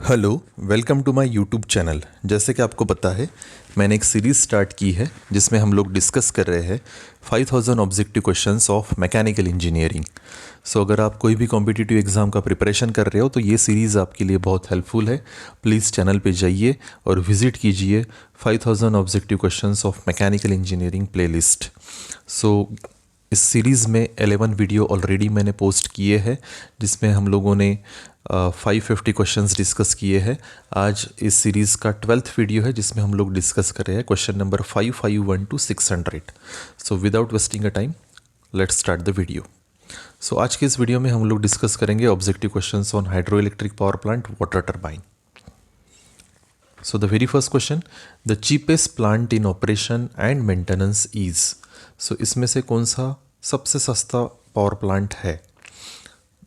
Hello, welcome to my YouTube channel. जैसे कि आपको पता है, मैंने एक सीरीज़ स्टार्ट की है जिसमें हम लोग डिस्कस कर रहे हैं 5000 objective questions of mechanical engineering. So अगर आप कोई भी कॉम्पिटिटिव एग्ज़ाम का प्रिपरेशन कर रहे हो तो ये सीरीज़ आपके लिए बहुत हेल्पफुल है। प्लीज़ चैनल पे जाइए और विज़िट कीजिए 5000 objective questions of mechanical engineering playlist. So इस सीरीज़ में 11 वीडियो ऑलरेडी मैंने पोस्ट किए हैं जिसमें हम लोगों ने 550 क्वेश्चंस डिस्कस किए हैं। आज इस सीरीज़ का 12th वीडियो है जिसमें हम लोग डिस्कस कर रहे हैं question number 551 to 600। So without wasting a time let's start the video. So आज के इस वीडियो में हम लोग डिस्कस करेंगे objective questions on hydro electric power plant, water turbine. So the very first question, the cheapest plant in operation and maintenance is। So इसमें से कौन सा सबसे सस्ता पावर प्लांट है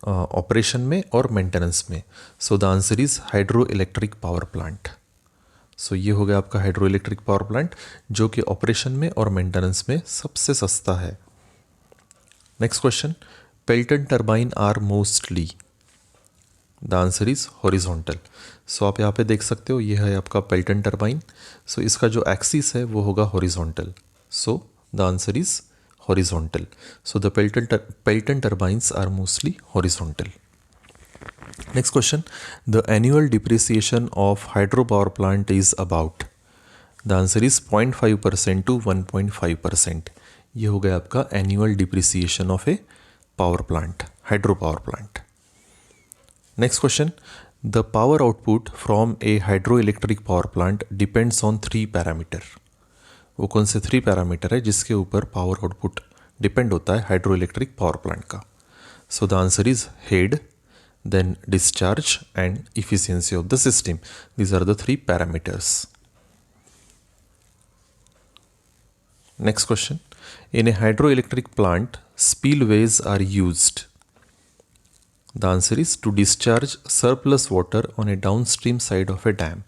ऑपरेशन में और मेंटेनेंस में? So the answer is hydro electric power plant. So ये हो गया आपका हाइड्रो इलेक्ट्रिक पावर प्लांट जो कि ऑपरेशन में और मेंटेनेंस में सबसे सस्ता है। Next question, Pelton turbine are mostly. The answer is horizontal. So आप यहाँ पे देख सकते हो, ये है आपका पेल्टन टर्बाइन। सो इसका जो एक्सिस है वो होगा horizontal. So the answer is horizontal. So the Pelton turbines are mostly horizontal. Next question, the annual depreciation of hydropower plant is about। The answer is 0.5% to 1.5%। ये हो गया आपका annual depreciation of a power plant, hydropower plant। Next question, the power output from a hydroelectric power plant depends on 3 parameter। वो कौन से 3 parameter है जिसके ऊपर पावर आउटपुट डिपेंड होता है हाइड्रो इलेक्ट्रिक पावर प्लांट का? So the answer is head, then discharge and efficiency of the system. These are the 3 parameters. Next question, in a hydro electric plant spillways are used. The answer is to discharge surplus water on a downstream side of a dam.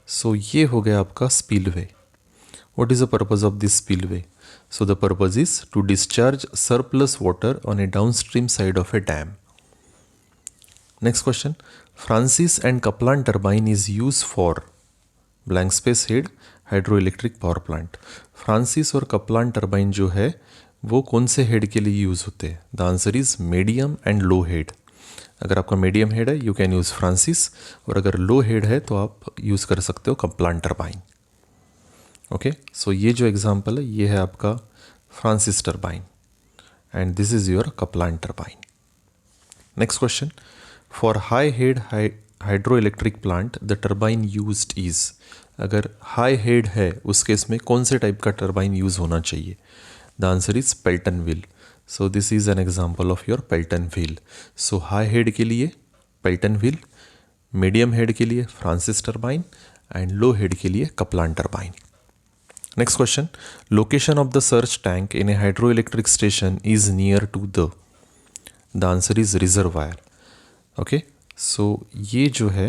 So ये हो गया आपका spillway. What is the purpose of this spillway? So the purpose is to discharge surplus water on a downstream side of a dam. Next question, Francis and Kaplan turbine is used for blank space head hydroelectric power plant। Francis और Kaplan turbine जो है वो कौन से head के लिए use होते हैं? The answer is medium and low head. अगर आपका मीडियम हेड है यू कैन यूज़ फ्रांसिस, और अगर लो हेड है तो आप यूज़ कर सकते हो कपलान टर्बाइन। ओके, सो ये जो एग्जांपल है ये है आपका Francis turbine and this is your Kaplan turbine. Next question, for high head hydro electric plant the turbine used is. अगर हाई हेड है उस केस में कौन से टाइप का टर्बाइन यूज होना चाहिए? The answer is Pelton wheel. So this is an example of your Pelton wheel. So high head के लिए पेल्टन व्हील, मीडियम हेड के लिए Francis turbine and low head के लिए Kaplan turbine. Next question, location of the surge tank in a hydroelectric station is near to the। The answer is reservoir। Okay, so ये जो है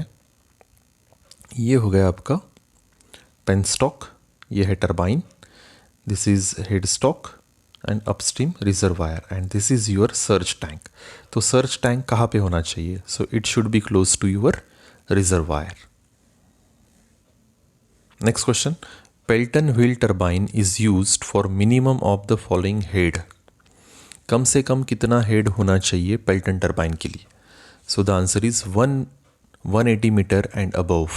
ये हो गया आपका पेनस्टॉक, ये है turbine, this is head stock and upstream reservoir and this is your surge tank. तो सर्ज टैंक कहाँ पे होना चाहिए? So it should be close to your reservoir. Next question, Pelton wheel turbine is used for minimum of the following head. कम से कम कितना head होना चाहिए पेल्टन टर्बाइन के लिए? So the answer is 180 metre and above.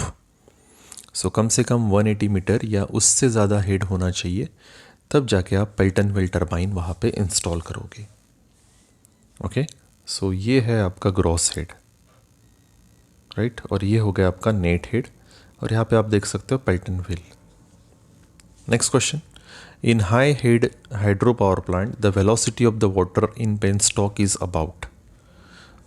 So कम से कम 180 मीटर या उससे ज़्यादा हेड होना चाहिए, तब जाके आप पेल्टन व्हील टर्बाइन वहाँ पे इंस्टॉल करोगे। ओके, सो ये है आपका ग्रॉस हेड, राइट, और ये हो गया आपका नेट हेड, और यहाँ पे आप देख सकते हो Pelton wheel. Next question, in high head hydropower plant the velocity of the water in penstock is about।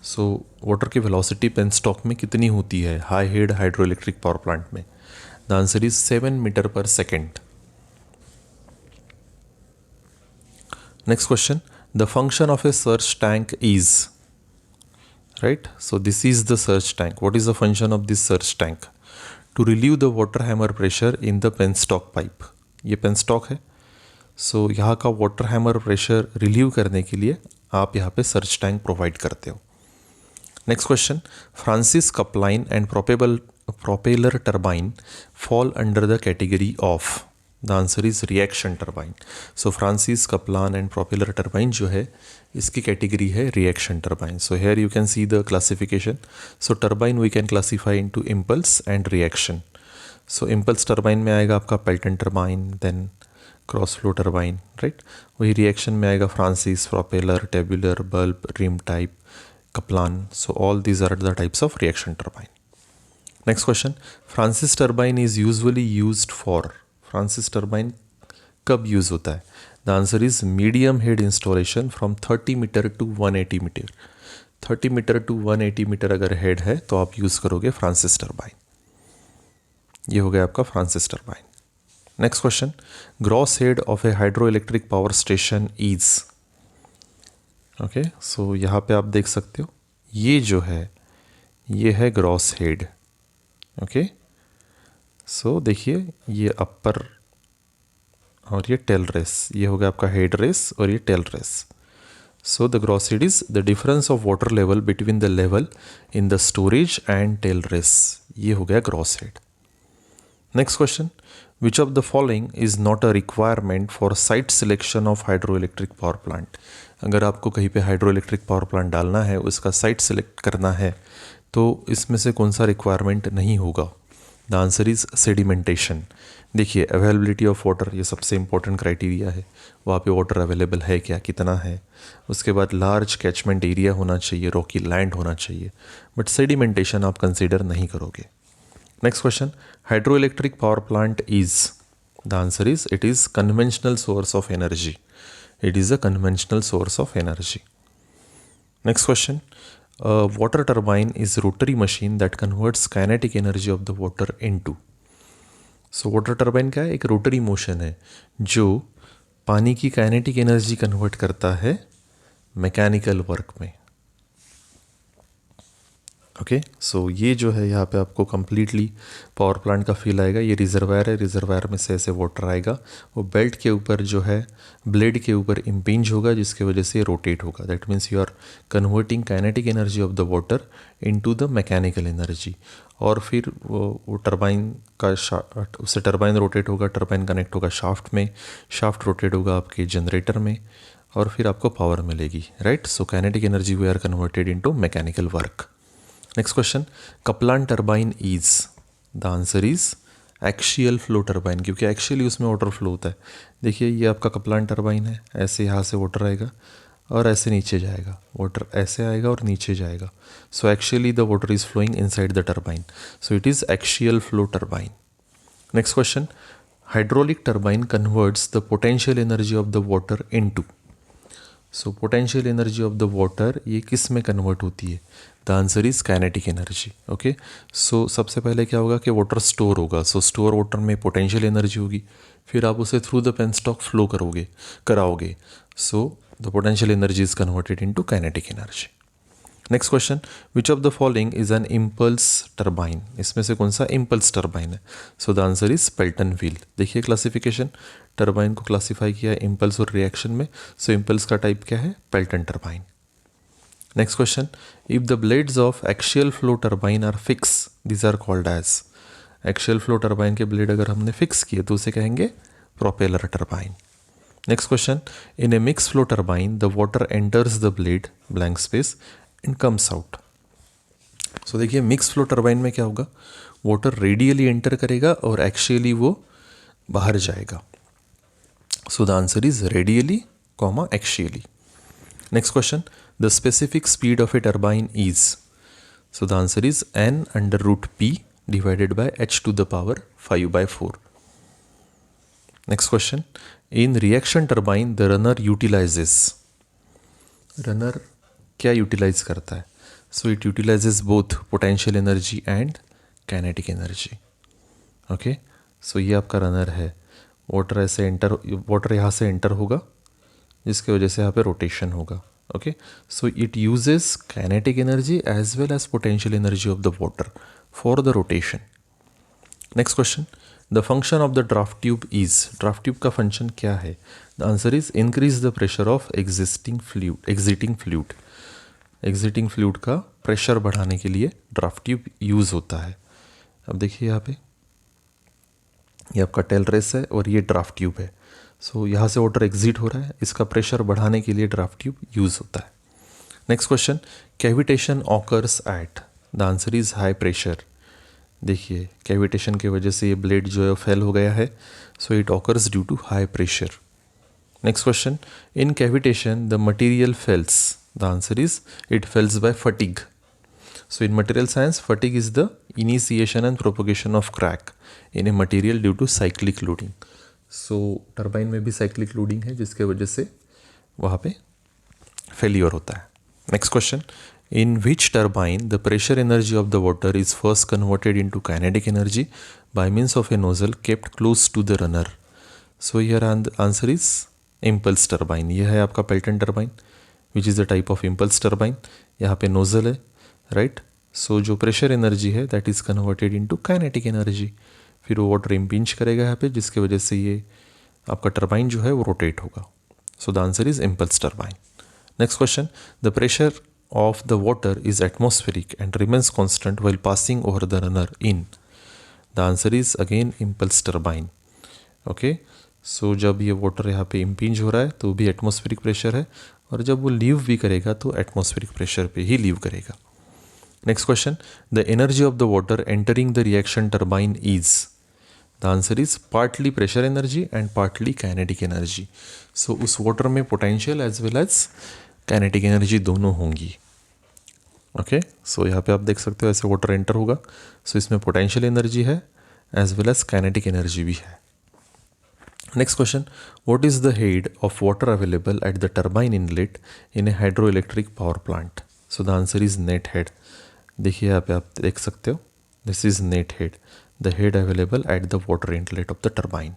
so water की velocity penstock में कितनी होती है high head hydroelectric power plant में? the answer is 7 meter per second। next question, the function of a surge tank is, right, so this is the surge tank। what is the function of this surge tank? to relieve the water hammer pressure in the penstock pipe। ये penstock है। सो यहाँ का water hammer pressure relieve करने के लिए आप यहाँ पे सर्ज टैंक प्रोवाइड करते हो। Next question, Francis Kaplan and propeller turbine fall under the category of? The answer is reaction turbine. So Francis, Kaplan and propeller turbine जो है इसकी कैटेगरी है reaction turbine. So here you can see the classification. So turbine we can classify into impulse and reaction. So impulse turbine में आएगा आपका Pelton turbine, then cross flow turbine, right. वही reaction में आएगा Francis, propeller, tubular, bulb, rim type, Kaplan. So all these are the types of reaction turbine. Next question, Francis turbine is usually used for? Francis turbine कब use होता है? The answer is medium head installation from 30 metre to 180 metre. 30 metre to 180 metre अगर head है तो आप use करोगे Francis turbine. ये हो गया आपका Francis turbine. Next question, gross head of a hydro electric power station is? Okay, so यहाँ पे आप देख सकते हो ये जो है ये है ग्रॉस हेड. ओके, सो देखिए ये अपर और ये टेल रेस, ये हो गया आपका हेड रेस और ये tail race. So the gross head is the difference of water level between the level in the storage and tail race. ये हो गया gross head. Next question, which of the following is not a requirement for site selection of hydroelectric power plant? अगर आपको कहीं पे hydroelectric power plant डालना है, उसका साइट सेलेक्ट करना है, तो इसमें से कौन सा रिक्वायरमेंट नहीं होगा? The answer is sedimentation. देखिए अवेलेबिलिटी ऑफ वाटर ये सबसे इंपॉर्टेंट क्राइटेरिया है. वहाँ पे वाटर अवेलेबल है क्या, कितना है. उसके बाद लार्ज कैचमेंट एरिया होना चाहिए, रॉकी लैंड होना चाहिए. बट सेडिमेंटेशन आप कंसिडर नहीं करोगे. Next question, hydroelectric power plant is? The answer is it is conventional source of energy. It is a conventional source of energy. Next question, a water turbine is a rotary machine that converts kinetic energy of the water into. So water turbine क्या है? एक rotary motion है जो पानी की kinetic energy convert करता है mechanical work में. ओके, सो ये जो है यहाँ पे आपको कम्प्लीटली पावर प्लांट का फील आएगा. ये रिजर्वायर है, रिजर्वायर में से ऐसे वाटर आएगा, वो बेल्ट के ऊपर जो है ब्लेड के ऊपर इम्पिंज होगा जिसकी वजह से रोटेट होगा. That means you are converting kinetic energy of the water into the mechanical energy. और फिर वो टरबाइन का उससे टरबाइन रोटेट होगा, टरबाइन कनेक्ट होगा शाफ्ट में, शाफ्ट रोटेट होगा आपके जनरेटर में और फिर आपको पावर मिलेगी, right. So kinetic energy we are converted into mechanical work. Next question, Kaplan turbine is? The answer is axial flow turbine, क्योंकि एक्शियली उसमें वाटर फ्लो होता है. देखिए ये आपका कप्लान टर्बाइन है, ऐसे यहाँ से वाटर आएगा और ऐसे नीचे जाएगा, वाटर ऐसे आएगा और नीचे जाएगा. So axially the water is flowing inside the turbine, so it is axial flow turbine. Next question, hydraulic turbine converts the potential energy of the water into? So potential energy of the water ये किस में convert होती है? The answer is kinetic energy. Okay, so सबसे पहले क्या होगा कि वाटर स्टोर होगा. सो स्टोर वाटर में पोटेंशियल एनर्जी होगी, फिर आप उसे थ्रू द पेनस्टॉक फ्लो कराओगे. So the potential energy is converted into kinetic energy. Next question, which of the following is an impulse turbine? इसमें से कौन सा इम्पल्स टर्बाइन है? सो the answer is Pelton wheel. देखिए क्लासिफिकेशन, टर्बाइन को classify किया है इम्पल्स और रिएक्शन में. सो इम्पल्स का टाइप क्या है? Pelton turbine. Next question, if the blades of axial flow turbine are fix, these are called as? Axial flow turbine के ब्लेड अगर हमने फिक्स किए तो उसे कहेंगे propeller turbine. Next question, in a mix flow turbine the water enters the blade blank space and comes out. So देखिए mix flow turbine में क्या होगा, वाटर रेडियली एंटर करेगा और एक्शियली वो बाहर जाएगा. So the answer is radially comma axially. Next question, the specific speed of a turbine is? So the answer is n under root p divided by h to the power 5/4. Next question, in reaction turbine the runner utilises? Runner क्या utilise करता है? So it utilises both potential energy and kinetic energy. Okay, so ये आपका runner है. Water यहाँ से enter होगा जिसकी वजह से यहाँ पे रोटेशन होगा. Okay, so it uses kinetic energy as well as potential energy of the water for the rotation. Next question, the function of the draft tube is? Draft tube का फंक्शन क्या है? The answer is increase the pressure of exiting fluid. Exiting fluid का pressure बढ़ाने के लिए draft tube use होता है. अब देखिए यहाँ पे ये आपका टेल रेस है और ये ड्राफ्ट ट्यूब है। सो यहाँ से वाटर एग्जिट हो रहा है, इसका प्रेशर बढ़ाने के लिए ड्राफ्ट ट्यूब यूज़ होता है। Next question, cavitation occurs eight, the answer is high pressure. देखिए कैविटेशन की वजह से ये ब्लेड जो है फेल हो गया है, so it occurs due to high pressure. Next question, in cavitation the material fails, the answer is it fails by fatigue. So in material science, fatigue is the initiation and propagation of crack in a material due to cyclic loading. So turbine में भी cyclic loading है जिसके वजह से वहाँ पे failure होता है। Next question, in which turbine the pressure energy of the water is first converted into kinetic energy by means of a nozzle kept close to the runner? So here answer is impulse turbine. यह है आपका Pelton turbine which is the type of impulse turbine. यहाँ पे nozzle है, right. सो जो pressure energy है that is converted into kinetic energy, फिर वो वाटर इम्पिंच करेगा यहाँ पे जिसके वजह से ये आपका टर्बाइन जो है वो रोटेट होगा। So the answer is impulse turbine. Next question, the pressure of the water is atmospheric and remains constant while passing over the runner in, the answer is again impulse turbine. Okay, so जब ये water यहाँ पे impinge हो रहा है तो भी atmospheric pressure है, और जब वो लीव भी करेगा तो एटमॉस्फेरिक प्रेशर पे ही लीव करेगा। Next question, the energy of the water entering the reaction turbine is, the answer is partly pressure energy and partly kinetic energy. So उस water में potential as well as kinetic energy दोनों होंगी। Okay, so यहाँ पे आप देख सकते हो ऐसे water enter होगा, सो इसमें potential energy है as well as kinetic energy भी है। Next question, what is the head of water available at the turbine inlet in a hydroelectric power plant? So the answer is net head. देखिए यहाँ पे आप देख सकते हो, this is net head, the head available at the water inlet of the turbine.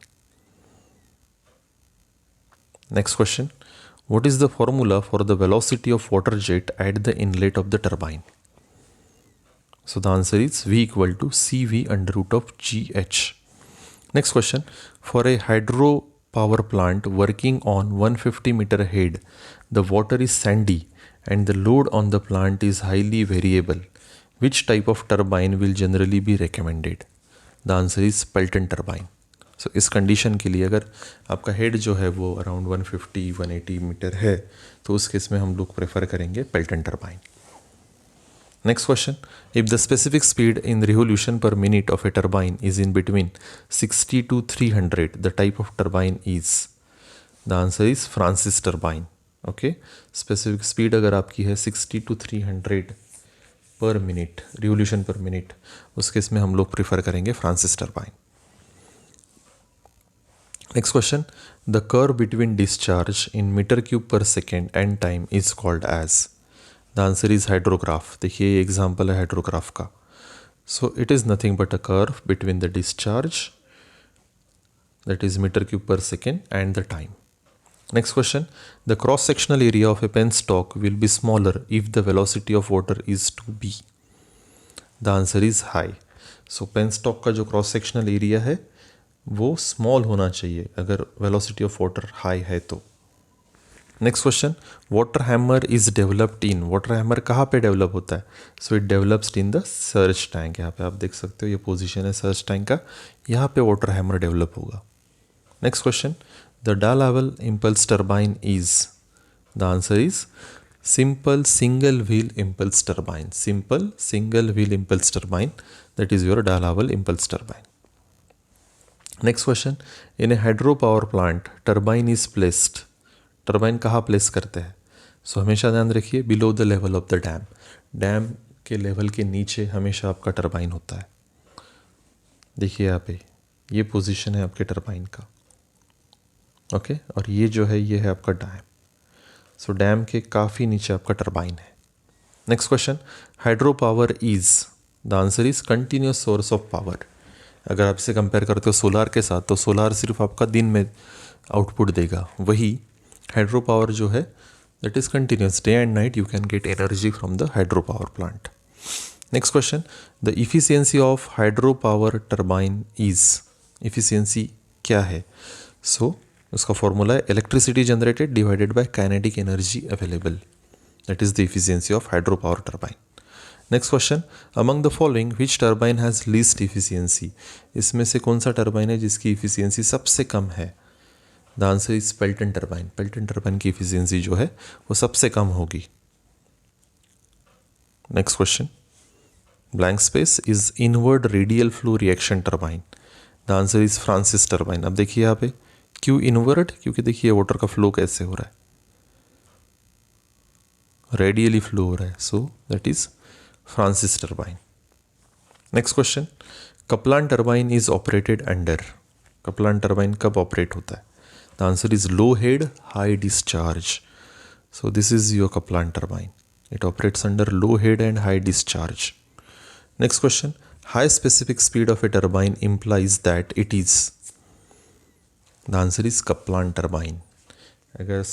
Next question, what is the formula for the velocity of water jet at the inlet of the turbine? So the answer is v equal to CV under root of GH। Next question, for a hydro power plant working on 150 metre head the water is sandy and the load on the plant is highly variable. Which type of turbine will generally be recommended? The answer is Pelton turbine. So इस condition के लिए अगर आपका head जो है वो around 150-180 metre है तो उस केस में हम लोग प्रेफर करेंगे Pelton turbine. Next question, if the specific speed in revolution per minute of a turbine is in between 60 to 300, the type of turbine is, the answer is Francis turbine. Okay, specific speed अगर आपकी है 60 to 300 per minute, revolution per minute, उस case में हम लोग prefer करेंगे Francis turbine. Next question, the curve between discharge in metre cube per second and time is called as, the answer is hydrograph. देखिए ये एग्जाम्पल है hydrograph का। So it is nothing but a curve between the discharge that is metre cube per second and the time. Next question, the cross-sectional area of a penstock will be smaller if the velocity of water is 2b. The answer is high. So penstock का जो cross-sectional area है वो small होना चाहिए अगर velocity of water high है तो। Next question, water hammer is developed in, water hammer कहाँ पे develop होता है? So it develops in the surge tank। यहाँ पे आप देख सकते हो ये position है surge tank का, यहाँ पे water hammer develop होगा। Next question, the Dalaval impulse turbine is, the answer is simple single wheel impulse turbine. Simple single wheel impulse turbine, that is your Dalaval impulse turbine. Next question, in a hydropower plant turbine is placed, turbine कहाँ place करते हैं? So हमेशा ध्यान रखिए below the level of the dam, dam के level के नीचे हमेशा आपका टर्बाइन होता है। देखिए यहाँ पे ये पोजीशन है आपके टर्बाइन का, ओके और ये जो है ये है आपका डैम। सो डैम के काफ़ी नीचे आपका टर्बाइन है। Next question, hydro power is, the answer is continuous source of power. अगर आप इसे कंपेयर करते हो सोलार के साथ तो सोलार सिर्फ आपका दिन में आउटपुट देगा, वही हाइड्रो पावर जो है that is continuous, day and night you can get energy from the hydro power plant. Next question, the efficiency of hydro power turbine is, efficiency क्या है? सो उसका फॉर्मूला है electricity generated divided by kinetic energy available, that is the efficiency of hydro power turbine. Next question, among the following which turbine has least efficiency, इसमें से कौन सा turbine है जिसकी इफिशियंसी सबसे कम है? The answer is Pelton turbine. Pelton turbine की efficiency जो है वो सबसे कम होगी। Next question, blank space is inward radial flow reaction turbine. The answer is Francis turbine. अब देखिए यहाँ पे क्यों इनवर्ड, क्योंकि देखिए वाटर का फ्लो कैसे हो रहा है, रेडियली फ्लो हो रहा है, so that is Francis turbine. Next question, Kaplan turbine is operated under. Kaplan turbine कब ऑपरेट होता है? The answer is low head high discharge. So this is your Kaplan turbine, it operates under low head and high discharge. Next question, high specific speed of a turbine implies that it is. The answer is Kaplan turbine. अगर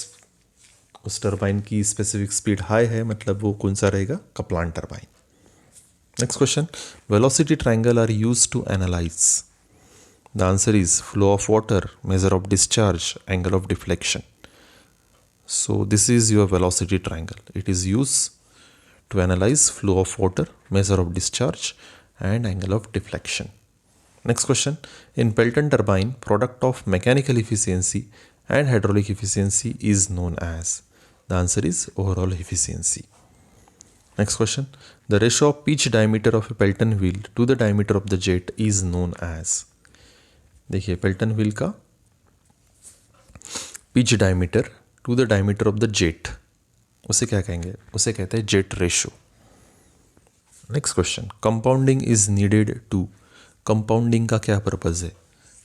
उस turbine की specific speed high है मतलब वो कौन सा रहेगा? Kaplan turbine. Next question, velocity triangle are used to analyse. The answer is flow of water, measure of discharge, angle of deflection. So this is your velocity triangle, it is used to analyze flow of water, measure of discharge and angle of deflection. Next question, in Pelton turbine, product of mechanical efficiency and hydraulic efficiency is known as. The answer is overall efficiency. Next question, the ratio of pitch diameter of a Pelton wheel to the diameter of the jet is known as. देखिए Pelton wheel का pitch diameter to the diameter of the jet, उसे क्या कहेंगे? उसे कहते हैं jet ratio. Next question, compounding is needed to. Compounding का क्या पर्पज है?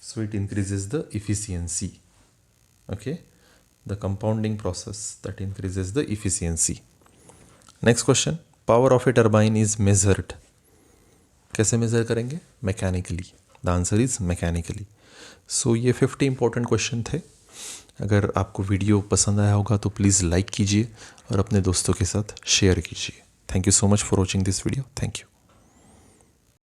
So it increases the efficiency. Okay, the compounding process that increases the efficiency. Next question, power of a turbine is measured. कैसे measure करेंगे? Mechanically. The answer is mechanically. So ये 50 important question थे। अगर आपको video पसंद आया होगा तो प्लीज़ लाइक कीजिए और अपने दोस्तों के साथ शेयर कीजिए। Thank you so much for watching this video. Thank you.